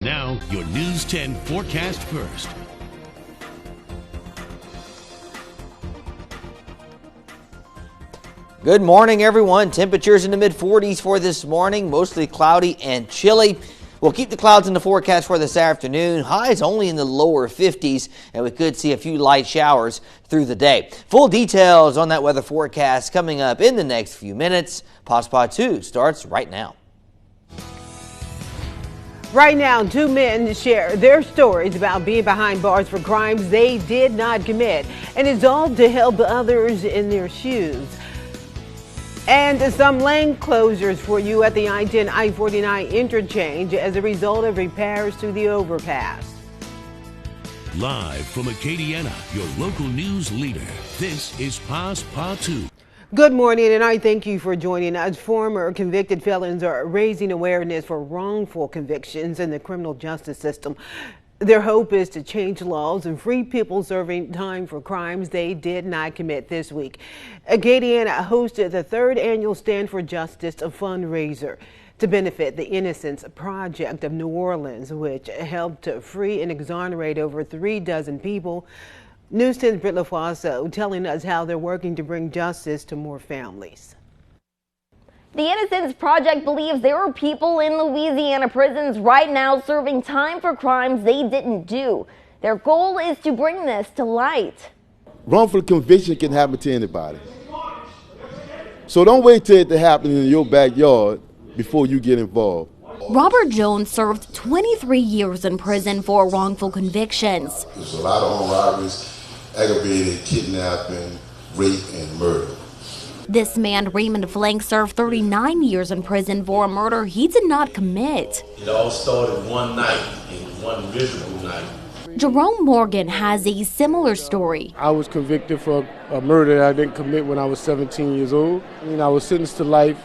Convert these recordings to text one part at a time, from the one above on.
Now, your News 10 forecast first. Good morning, everyone. Temperatures in the mid-40s for this morning, mostly cloudy and chilly. We'll keep the clouds in the forecast for this afternoon. Highs only in the lower 50s, and we could see a few light showers through the day. Full details on that weather forecast coming up in the next few minutes. Passe Partout starts right now. Right now, two men share their stories about being behind bars for crimes they did not commit, and it's all to help others in their shoes. And some lane closures for you at the I-10 I-49 interchange as a result of repairs to the overpass. Live from Acadiana, your local news leader, this is Passe Partout. Good morning, and I thank you for joining us. Former convicted felons are raising awareness for wrongful convictions in the criminal justice system. Their hope is to change laws and free people serving time for crimes they did not commit this week. Acadiana hosted the third annual Stand for Justice fundraiser to benefit the Innocence Project of New Orleans, which helped to free and exonerate over 3 dozen people. News 10's Britt LaFaso telling us how they're working to bring justice to more families. The Innocence Project believes there are people in Louisiana prisons right now serving time for crimes they didn't do. Their goal is to bring this to light. Wrongful conviction can happen to anybody. So don't wait till it happens in your backyard before you get involved. Robert Jones served 23 years in prison for wrongful convictions. There's a lot of armed robberies, aggravated kidnapping, rape, and murder. This man, Raymond Flank, served 39 years in prison for a murder he did not commit. It all started one night, and one miserable night. Jerome Morgan has a similar story. I was convicted for a murder that I didn't commit when I was 17 years old. I was sentenced to life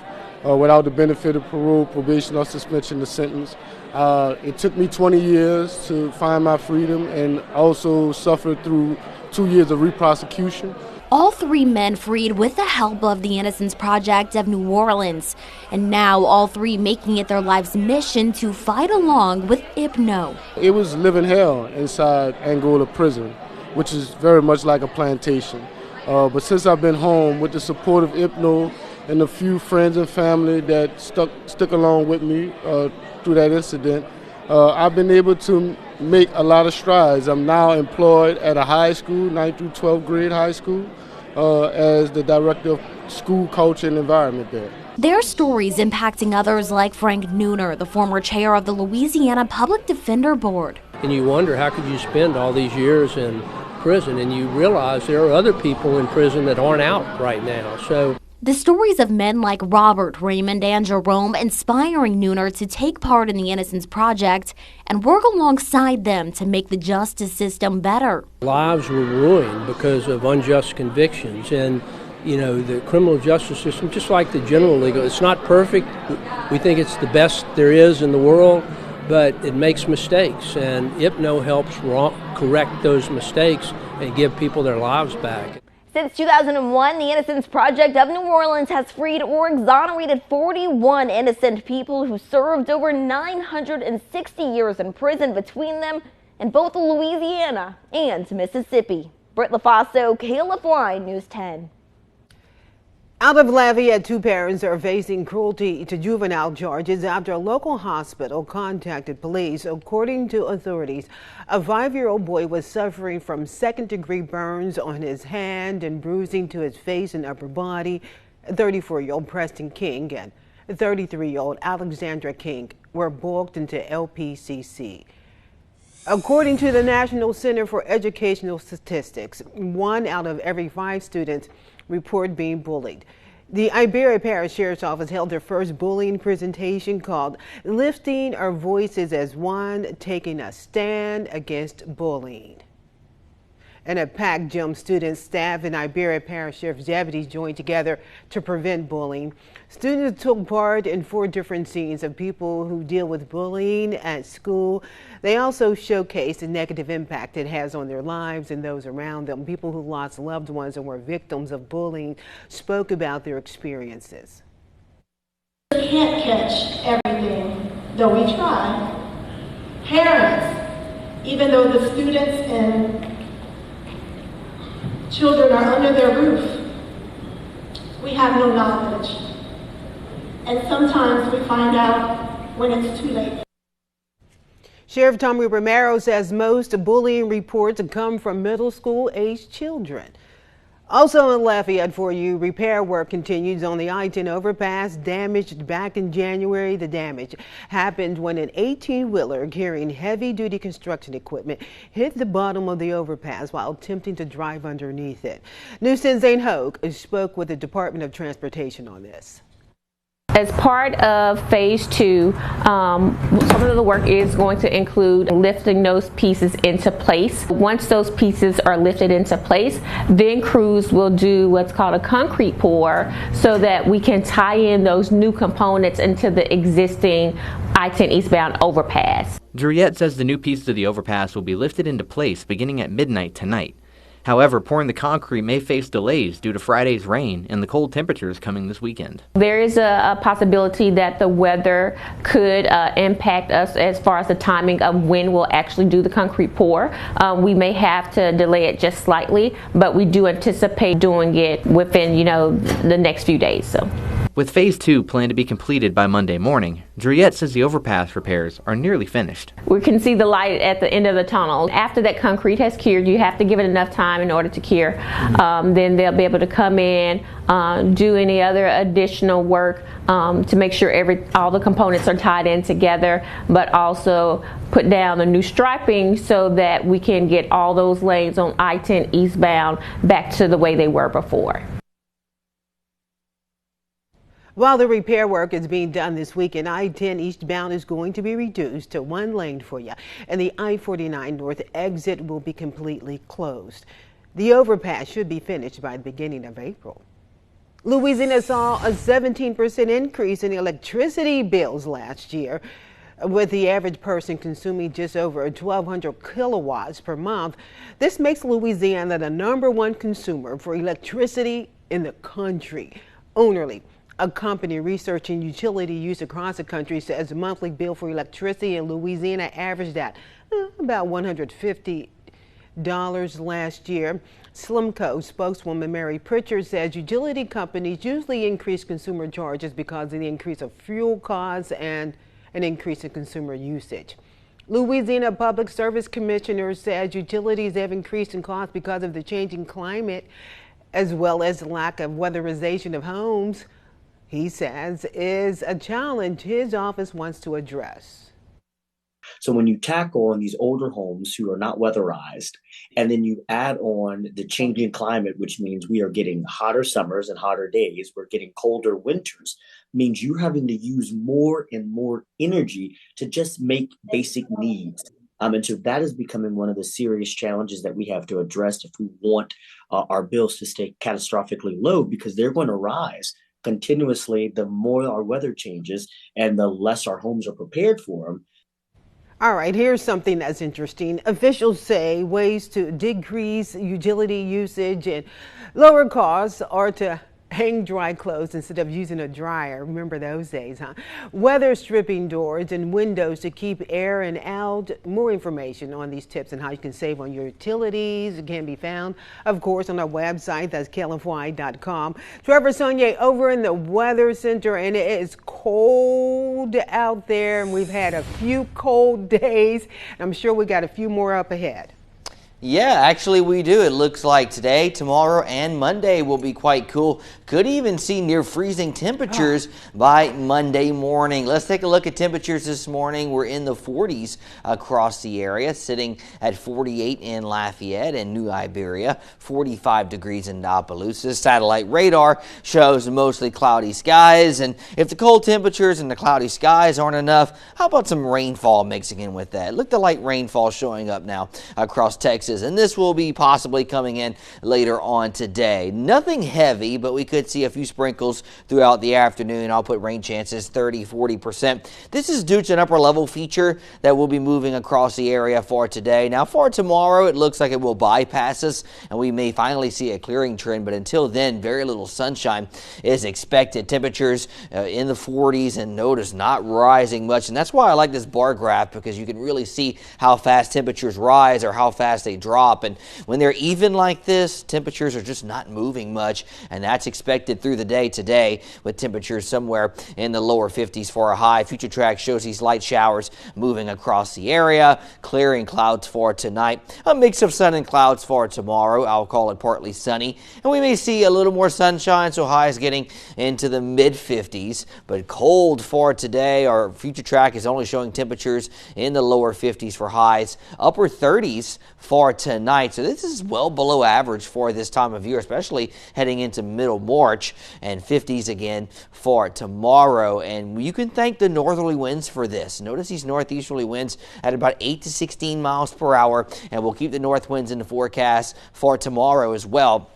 without the benefit of parole, probation, or suspension of sentence. It took me 20 years to find my freedom and also suffered through 2 years of reprosecution. All 3 men freed with the help of the Innocence Project of New Orleans. And now all 3 making it their life's mission to fight along with IPNO. It was living hell inside Angola prison, which is very much like a plantation. But since I've been home with the support of IPNO and a few friends and family that stuck along with me through that incident, I've been able to make a lot of strides. I'm now employed at a high school, 9th through 12th grade high school, as the director of school culture and environment there. Their stories impacting others like Frank Nooner, the former chair of the Louisiana Public Defender Board. And you wonder, how could you spend all these years in prison? And you realize there are other people in prison that aren't out right now. So the stories of men like Robert, Raymond, and Jerome inspiring Nooner to take part in the Innocence Project and work alongside them to make the justice system better. Lives were ruined because of unjust convictions, and the criminal justice system, just like the general legal, it's not perfect. We think it's the best there is in the world, but it makes mistakes, and IPNO helps correct those mistakes and give people their lives back. Since 2001, the Innocence Project of New Orleans has freed or exonerated 41 innocent people who served over 960 years in prison between them in both Louisiana and Mississippi. Britt LaFaso, KLFY News 10. Out of Lafayette, 2 parents are facing cruelty to juvenile charges after a local hospital contacted police. According to authorities, a 5-year-old boy was suffering from second-degree burns on his hand and bruising to his face and upper body. 34-year-old Preston King and 33-year-old Alexandra King were booked into LPCC. According to the National Center for Educational Statistics, 1 out of every 5 students report being bullied. The Iberia Parish Sheriff's Office held their first bullying presentation called Lifting Our Voices as One, Taking a Stand Against Bullying. In a packed gym, students, staff, and Iberia Parish Sheriff's deputies joined together to prevent bullying. Students took part in 4 different scenes of people who deal with bullying at school. They also showcased the negative impact it has on their lives and those around them. People who lost loved ones and were victims of bullying spoke about their experiences. We can't catch everything, though we try. Parents, even though the students and children are under their roof, we have no knowledge. And sometimes we find out when it's too late. Sheriff Tommy Romero says most bullying reports come from middle school aged children. Also in Lafayette for you, repair work continues on the I-10 overpass damaged back in January. The damage happened when an 18-wheeler carrying heavy-duty construction equipment hit the bottom of the overpass while attempting to drive underneath it. News 10's Zane Hoke spoke with the Department of Transportation on this. As part of phase 2, some of the work is going to include lifting those pieces into place. Once those pieces are lifted into place, then crews will do what's called a concrete pour so that we can tie in those new components into the existing I-10 eastbound overpass. Juliette says the new pieces of the overpass will be lifted into place beginning at midnight tonight. However, pouring the concrete may face delays due to Friday's rain and the cold temperatures coming this weekend. There is a possibility that the weather could impact us as far as the timing of when we'll actually do the concrete pour. We may have to delay it just slightly, but we do anticipate doing it within, the next few days. So. With Phase 2 planned to be completed by Monday morning, Juliette says the overpass repairs are nearly finished. We can see the light at the end of the tunnel. After that concrete has cured, you have to give it enough time in order to cure. Then they'll be able to come in, do any other additional work to make sure all the components are tied in together, but also put down the new striping so that we can get all those lanes on I-10 eastbound back to the way they were before. While the repair work is being done this weekend, I-10 eastbound is going to be reduced to one lane for you, and the I-49 north exit will be completely closed. The overpass should be finished by the beginning of April. Louisiana saw a 17% increase in electricity bills last year, with the average person consuming just over 1,200 kilowatts per month. This makes Louisiana the #1 consumer for electricity in the country. Ownerly, a company researching utility use across the country, says the monthly bill for electricity in Louisiana averaged at about $150 last year. Slimco spokeswoman Mary Pritchard says utility companies usually increase consumer charges because of the increase of fuel costs and an increase in consumer usage. Louisiana Public Service Commissioner says utilities have increased in cost because of the changing climate, as well as the lack of weatherization of homes. He says is a challenge his office wants to address. So when you tackle on these older homes who are not weatherized, and then you add on the changing climate, which means we are getting hotter summers and hotter days, we're getting colder winters, means you're having to use more and more energy to just make basic needs. And so that is becoming one of the serious challenges that we have to address if we want our bills to stay catastrophically low, because they're going to rise continuously the more our weather changes and the less our homes are prepared for them. All right, here's something that's interesting. Officials say ways to decrease utility usage and lower costs are to hang dry clothes instead of using a dryer. Remember those days, huh? Weather stripping doors and windows to keep air and out. More information on these tips and how you can save on your utilities can be found, of course, on our website. That's KLFY.com. Trevor Sonye over in the Weather Center, and it is cold out there, and we've had a few cold days. I'm sure we got a few more up ahead. Yeah, actually we do. It looks like today, tomorrow, and Monday will be quite cool. Could even see near freezing temperatures by Monday morning. Let's take a look at temperatures this morning. We're in the 40s across the area, sitting at 48 in Lafayette and New Iberia, 45 degrees in Opelousas. Satellite radar shows mostly cloudy skies, and if the cold temperatures and the cloudy skies aren't enough, how about some rainfall mixing in with that? Look, the light rainfall showing up now across Texas places, and this will be possibly coming in later on today. Nothing heavy, but we could see a few sprinkles throughout the afternoon. I'll put rain chances 30-40%. This is due to an upper level feature that will be moving across the area for today. Now for tomorrow, it looks like it will bypass us, and we may finally see a clearing trend, but until then, very little sunshine is expected. Temperatures in the 40s, and notice not rising much, and that's why I like this bar graph, because you can really see how fast temperatures rise or how fast they drop. And when they're even like this, temperatures are just not moving much, and that's expected through the day today, with temperatures somewhere in the lower 50s for a high. Future track shows these light showers moving across the area, clearing clouds for tonight. A mix of sun and clouds for tomorrow. I'll call it partly sunny, and we may see a little more sunshine, so highs getting into the mid-50s, but cold for today. Our future track is only showing temperatures in the lower 50s for highs, upper 30s for tonight. So this is well below average for this time of year, especially heading into middle March, and 50s again for tomorrow. And you can thank the northerly winds for this. Notice these northeasterly winds at about 8 to 16 miles per hour, and we'll keep the north winds in the forecast for tomorrow as well.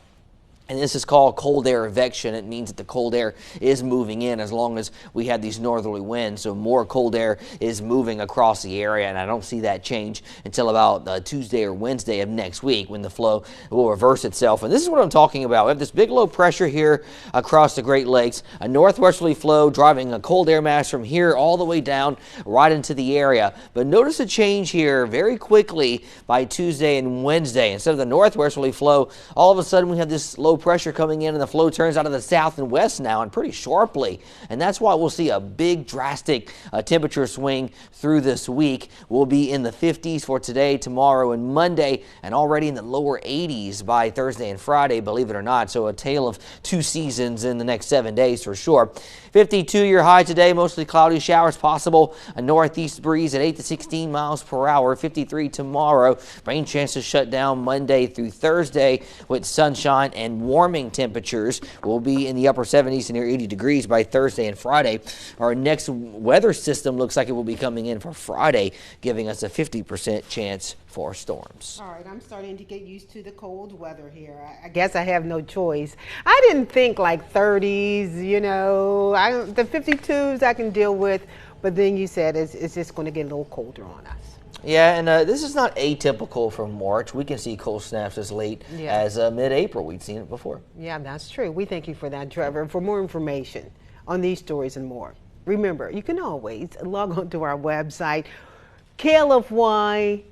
And this is called cold air eviction. It means that the cold air is moving in as long as we have these northerly winds. So more cold air is moving across the area, and I don't see that change until about Tuesday or Wednesday of next week, when the flow will reverse itself. And this is what I'm talking about. We have this big low pressure here across the Great Lakes, a northwesterly flow driving a cold air mass from here all the way down right into the area. But notice a change here very quickly by Tuesday and Wednesday. Instead of the northwesterly flow, all of a sudden we have this low pressure coming in, and the flow turns out of the south and west now, and pretty sharply. And that's why we'll see a big drastic temperature swing through this week. We'll be in the 50s for today, tomorrow, and Monday, and already in the lower 80s by Thursday and Friday, believe it or not. So a tale of two seasons in the next 7 days for sure. 52-year high today, mostly cloudy, showers possible, a northeast breeze at 8 to 16 miles per hour. 53 tomorrow. Rain chances shut down Monday through Thursday, with sunshine and warming temperatures. Will be in the upper 70s to near 80 degrees by Thursday and Friday. Our next weather system looks like it will be coming in for Friday, giving us a 50% chance for storms. All right, I'm starting to get used to the cold weather here. I guess I have no choice. I didn't think like 30s, you know. The 52s I can deal with, but then you said it's just going to get a little colder on us. Yeah, and this is not atypical for March. We can see cold snaps as late as mid-April. We've seen it before. Yeah, that's true. We thank you for that, Trevor. For more information on these stories and more, remember, you can always log on to our website, klfy.com.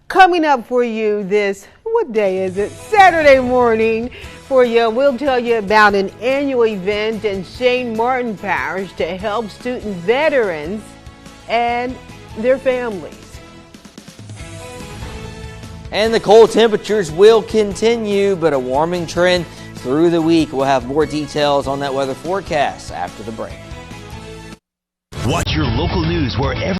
Coming up for you this, what day is it? Saturday morning for you. We'll tell you about an annual event in St. Martin Parish to help student veterans and their families. And the cold temperatures will continue, but a warming trend through the week. We'll have more details on that weather forecast after the break. Watch your local news wherever